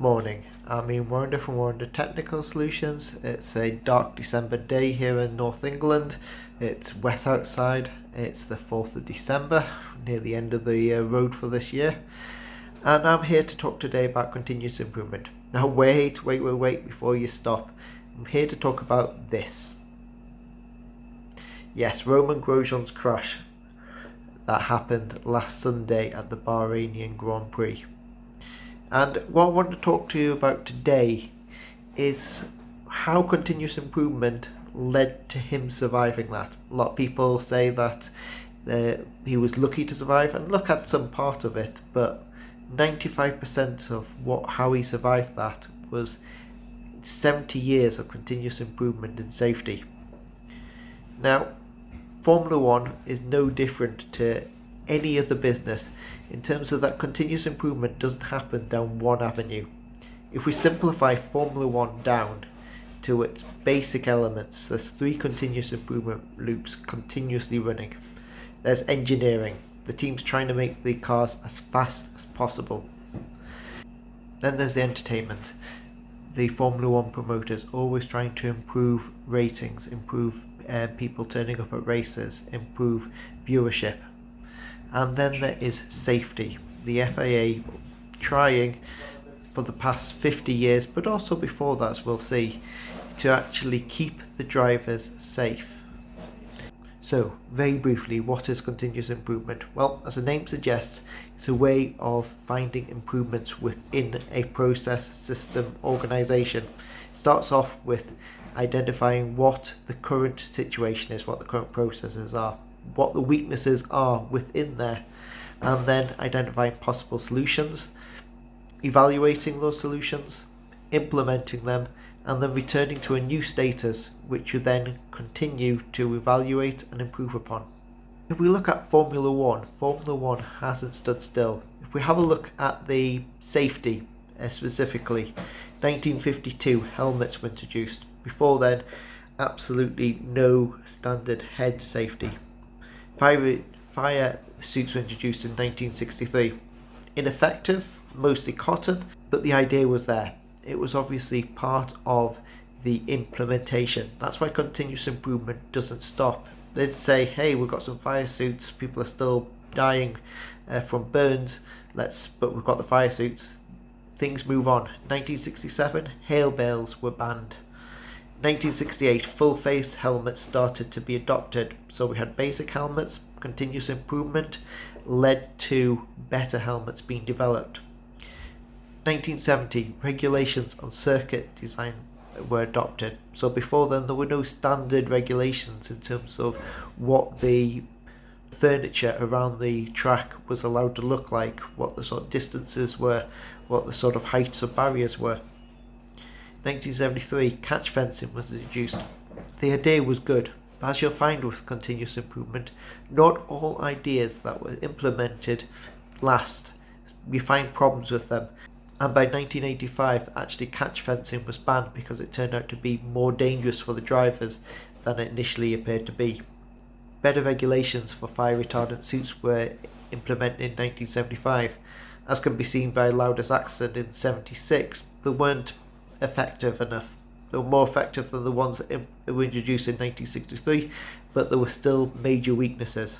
Morning, I'm Ian Warrender from Warrender Technical Solutions. It's a dark December day here in North England. It's wet outside. It's the 4th of December, near the end of the road for this year. And I'm here to talk today about continuous improvement. Now wait before you stop. I'm here to talk about this. Yes, Romain Grosjean's crash that happened last Sunday at the Bahrainian Grand Prix. And what I want to talk to you about today is how continuous improvement led to him surviving that. A lot of people say that he was lucky to survive, and look at some part of it, but 95% of how he survived that was 70 years of continuous improvement in safety. Now, Formula One is no different to any other business in terms of that continuous improvement doesn't happen down one avenue. If we simplify Formula One down to its basic elements, there's 3 continuous improvement loops continuously running. There's engineering, the team's trying to make the cars as fast as possible. Then there's the entertainment, the Formula One promoters always trying to improve ratings, improve people turning up at races, improve viewership. And then there is safety, the FIA trying for the past 50 years, but also before that, as we'll see, to actually keep the drivers safe. So, very briefly, what is continuous improvement? Well, as the name suggests, it's a way of finding improvements within a process, system, organisation. It starts off with identifying what the current situation is, what the current processes are, what the weaknesses are within there, and then identifying possible solutions, evaluating those solutions, implementing them, and then returning to a new status which you then continue to evaluate and improve upon. If we look at Formula One hasn't stood still. If we have a look at the safety specifically, 1952 helmets were introduced. Before then, absolutely no standard head safety. Fire suits were introduced in 1963. Ineffective, mostly cotton, but the idea was there. It was obviously part of the implementation. That's why continuous improvement doesn't stop. They'd say, hey, we've got some fire suits, people are still dying from burns, but we've got the fire suits. Things move on. 1967, hail bales were banned. 1968, full face helmets started to be adopted. So we had basic helmets, continuous improvement led to better helmets being developed. 1970, regulations on circuit design were adopted. So before then there were no standard regulations in terms of what the furniture around the track was allowed to look like, what the sort of distances were, what the sort of heights of barriers were. 1973, catch fencing was introduced. The idea was good, but as you'll find with continuous improvement, not all ideas that were implemented last. We find problems with them. And by 1985, actually catch fencing was banned because it turned out to be more dangerous for the drivers than it initially appeared to be. Better regulations for fire retardant suits were implemented in 1975. As can be seen by Lauda's accident in 76, they weren't effective enough. They were more effective than the ones that were introduced in 1963, but there were still major weaknesses.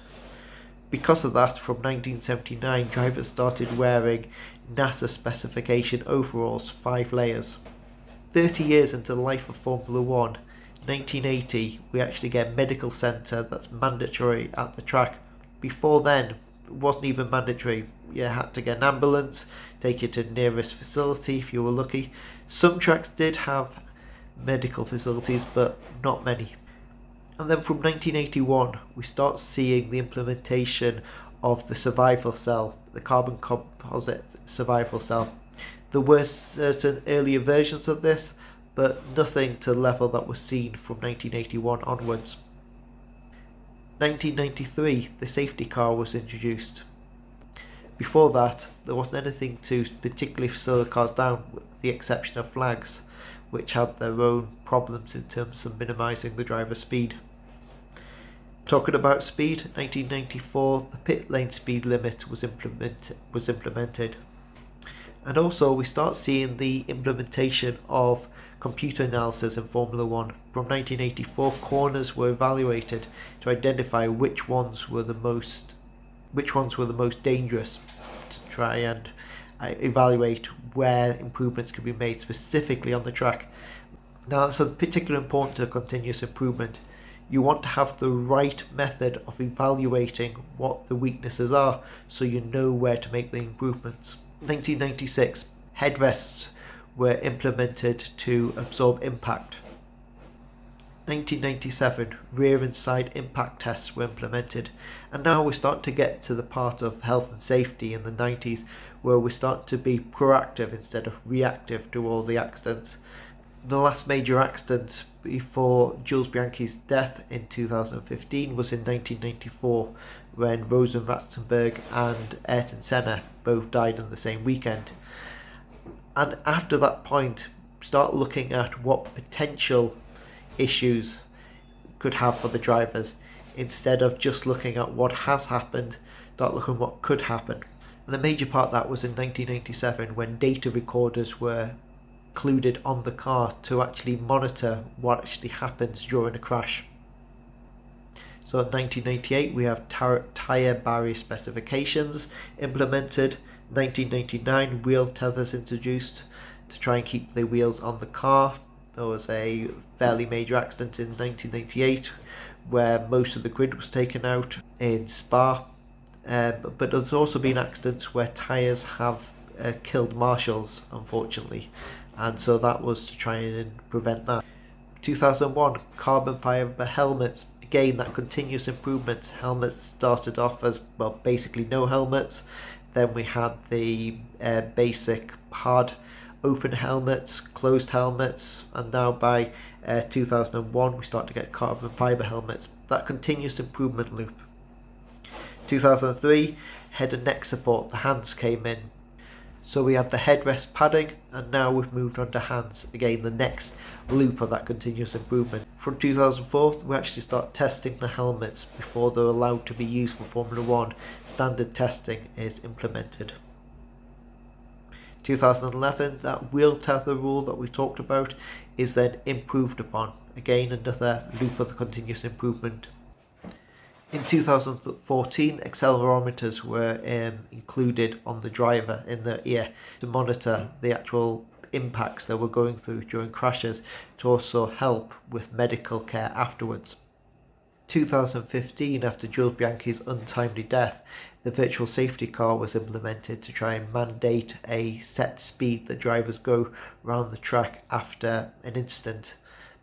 Because of that, from 1979, drivers started wearing NASA specification overalls, 5 layers. 30 years into the life of Formula One, 1980, we actually get a medical centre that's mandatory at the track. Before then, it wasn't even mandatory. You had to get an ambulance, take you to the nearest facility if you were lucky. Some tracks did have medical facilities, but not many. And then from 1981, we start seeing the implementation of the survival cell, the carbon composite survival cell. There were certain earlier versions of this, but nothing to the level that was seen from 1981 onwards. 1993, the safety car was introduced. Before that, there wasn't anything to particularly slow the cars down, with the exception of flags, which had their own problems in terms of minimising the driver's speed. Talking about speed, 1994, the pit lane speed limit was implemented. And also we start seeing the implementation of computer analysis in Formula One. From 1984, corners were evaluated to identify which ones were the most dangerous, to try and evaluate where improvements could be made specifically on the track. Now that's of particular importance to continuous improvement. You want to have the right method of evaluating what the weaknesses are so you know where to make the improvements. 1996, headrests were implemented to absorb impact. 1997, rear and side impact tests were implemented, and now we start to get to the part of health and safety in the 90s where we start to be proactive instead of reactive to all the accidents. The last major accident before Jules Bianchi's death in 2015 was in 1994 when Rosa Ratzenberg and Ayrton Senna both died on the same weekend. And after that point, start looking at what potential issues could have for the drivers instead of just looking at what has happened. Start looking at what could happen. And the major part of that was in 1997 when data recorders were included on the car to actually monitor what actually happens during a crash. So in 1998 we have tyre barrier specifications implemented. 1999 wheel tethers introduced to try and keep the wheels on the car. There was a fairly major accident in 1998 where most of the grid was taken out in Spa, but there's also been accidents where tyres have killed marshals, unfortunately, and so that was to try and prevent that. 2001, carbon fibre helmets. Again, that continuous improvement. Helmets started off as, well, basically no helmets. Then we had the basic hard open helmets, closed helmets, and now by 2001 we start to get carbon fibre helmets. That continuous improvement loop. 2003, head and neck support, the hands came in. So we had the headrest padding, and now we've moved on to hands. Again, the next loop of that continuous improvement. From 2004, we actually start testing the helmets before they're allowed to be used for Formula One. Standard testing is implemented. 2011, that wheel tether rule that we talked about is then improved upon. Again, another loop of the continuous improvement. In 2014, accelerometers were included on the driver in the ear to monitor the actual impacts that were going through during crashes, to also help with medical care afterwards. 2015, after Jules Bianchi's untimely death, the virtual safety car was implemented to try and mandate a set speed that drivers go around the track after an incident.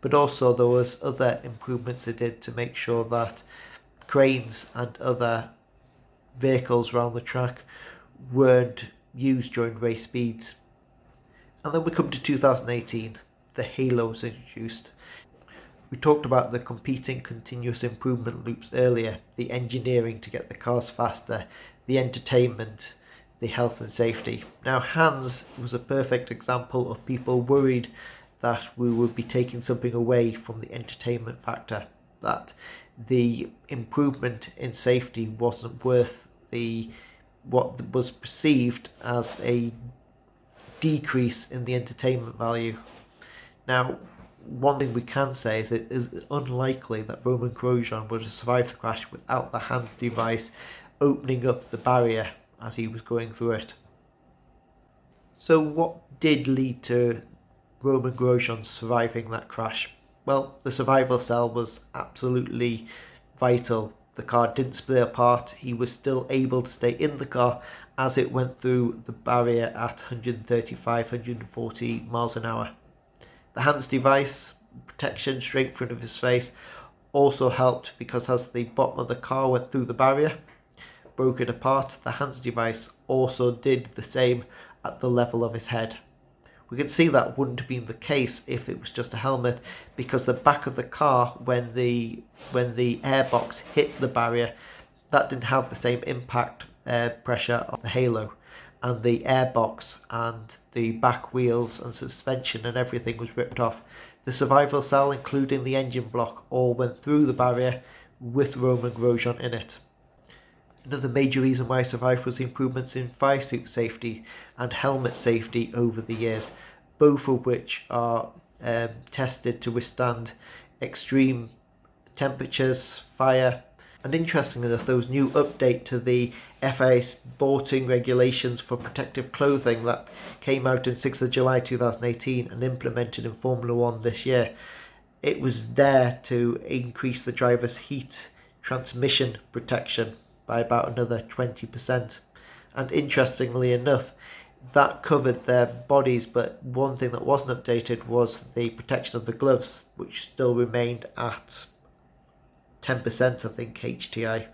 But also there was other improvements they did to make sure that cranes and other vehicles around the track weren't used during race speeds. And then we come to 2018, the halo was introduced. We talked about the competing continuous improvement loops earlier, the engineering to get the cars faster, the entertainment, the health and safety. Now hands was a perfect example of people worried that we would be taking something away from the entertainment factor, that the improvement in safety wasn't worth what was perceived as a decrease in the entertainment value. Now, one thing we can say is it is unlikely that Romain Grosjean would have survived the crash without the hands device opening up the barrier as he was going through it. So what did lead to Romain Grosjean surviving that crash? Well, the survival cell was absolutely vital. The car didn't split apart. He was still able to stay in the car as it went through the barrier at 135, 140 miles an hour. The hands device, protection straight in front of his face, also helped because as the bottom of the car went through the barrier, broke it apart, the hands device also did the same at the level of his head. We can see that wouldn't have been the case if it was just a helmet, because the back of the car, when the airbox hit the barrier, that didn't have the same impact pressure of the halo, and the airbox and the back wheels and suspension and everything was ripped off. The survival cell, including the engine block, all went through the barrier with Romain Grosjean in it. Another major reason why I survived was the improvements in fire suit safety and helmet safety over the years, both of which are tested to withstand extreme temperatures, fire. And interestingly enough, there was a new update to the FIA sporting regulations for protective clothing that came out on 6th of July 2018 and implemented in Formula One this year. It was there to increase the driver's heat transmission protection by about another 20%. And interestingly enough, that covered their bodies, but one thing that wasn't updated was the protection of the gloves, which still remained at 10%, I think, HTI.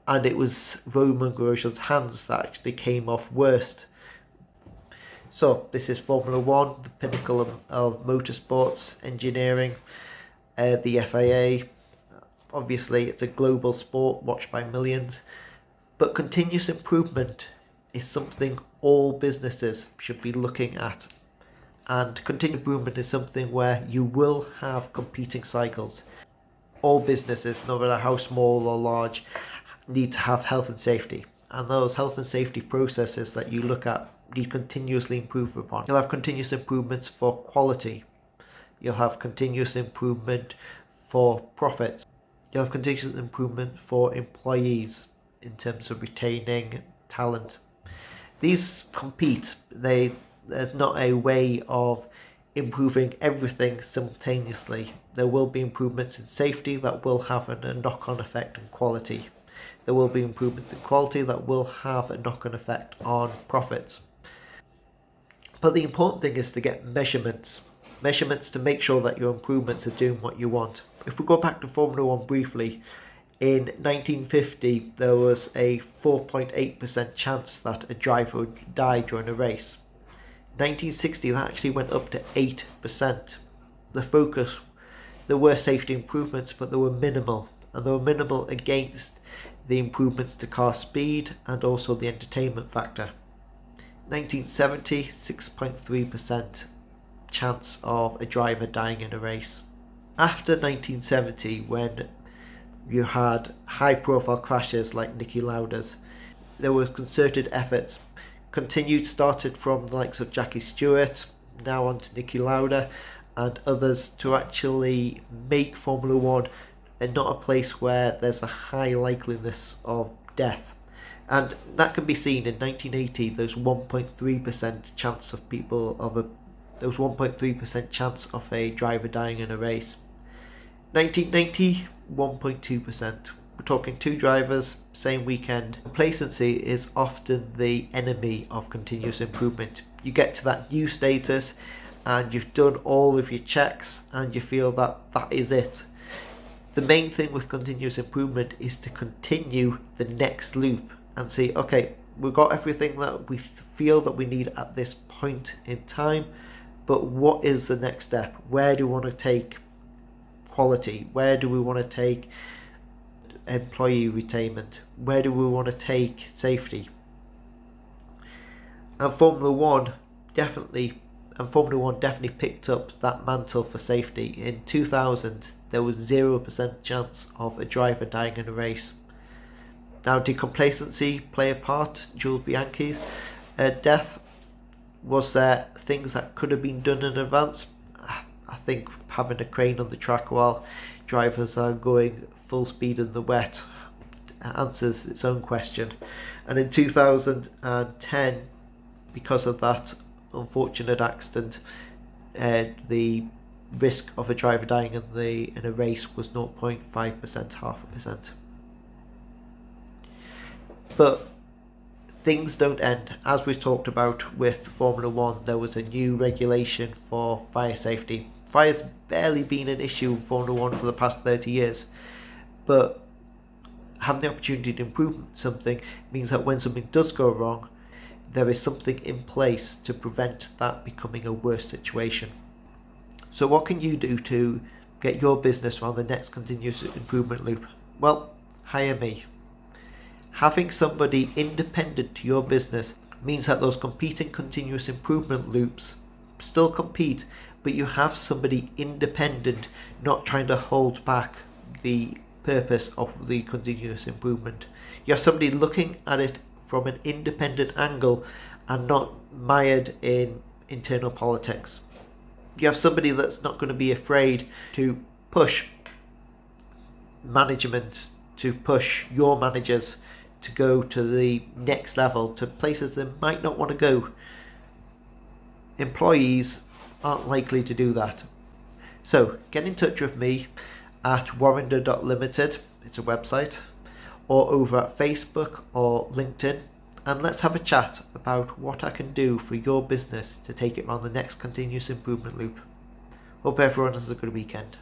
And it was Romain Grosjean's hands that actually came off worst. So this is Formula One, the pinnacle of motorsports engineering, the FIA. Obviously, it's a global sport watched by millions, but continuous improvement is something all businesses should be looking at. And continuous improvement is something where you will have competing cycles. All businesses, no matter how small or large, need to have health and safety. And those health and safety processes that you look at need continuously improve upon. You'll have continuous improvements for quality. You'll have continuous improvement for profits. You'll have continuous improvement for employees in terms of retaining talent. These compete. There's not a way of improving everything simultaneously. There will be improvements in safety that will have a knock-on effect on quality. There will be improvements in quality that will have a knock-on effect on profits. But the important thing is to get measurements to make sure that your improvements are doing what you want. If we go back to Formula One briefly, in 1950 there was a 4.8% chance that a driver would die during a race. 1960 that actually went up to 8%. There were safety improvements, but they were minimal, and they were minimal against the improvements to car speed and also the entertainment factor. 1970, 6.3% chance of a driver dying in a race. After 1970, when you had high profile crashes like Niki Lauda's, there were concerted efforts started from the likes of Jackie Stewart, now on to Niki Lauda and others, to actually make Formula One not a place where there's a high likeliness of death. And that can be seen in 1980, there's 1.3% chance of there was 1.3% chance of a driver dying in a race. 1990, 1.2%. We're talking 2 drivers, same weekend. Complacency is often the enemy of continuous improvement. You get to that new status and you've done all of your checks and you feel that that is it. The main thing with continuous improvement is to continue the next loop and say, okay, we've got everything that we feel that we need at this point in time, but what is the next step? Where do we want to take quality? Where do we want to take employee retainment? Where do we want to take safety? And Formula One definitely picked up that mantle for safety. In 2000 there was 0% chance of a driver dying in a race. Now, did complacency play a part? Jules Bianchi's death? Was there things that could have been done in advance? I think having a crane on the track while drivers are going full speed in the wet answers its own question. And in 2010, because of that unfortunate accident, the risk of a driver dying in a race was 0.5%, 0.5%. But things don't end. As we've talked about with Formula One, there was a new regulation for fire safety. Fire's barely been an issue in Formula One for the past 30 years, but having the opportunity to improve something means that when something does go wrong, there is something in place to prevent that becoming a worse situation. So what can you do to get your business around the next continuous improvement loop? Well, hire me. Having somebody independent to your business means that those competing continuous improvement loops still compete, but you have somebody independent, not trying to hold back the purpose of the continuous improvement. You have somebody looking at it from an independent angle and not mired in internal politics. You have somebody that's not going to be afraid to push management, to push your managers to go to the next level, to places they might not want to go. Employees aren't likely to do that. So get in touch with me at warrender.limited, it's a website, or over at Facebook or LinkedIn, and let's have a chat about what I can do for your business to take it on the next continuous improvement loop. Hope everyone has a good weekend.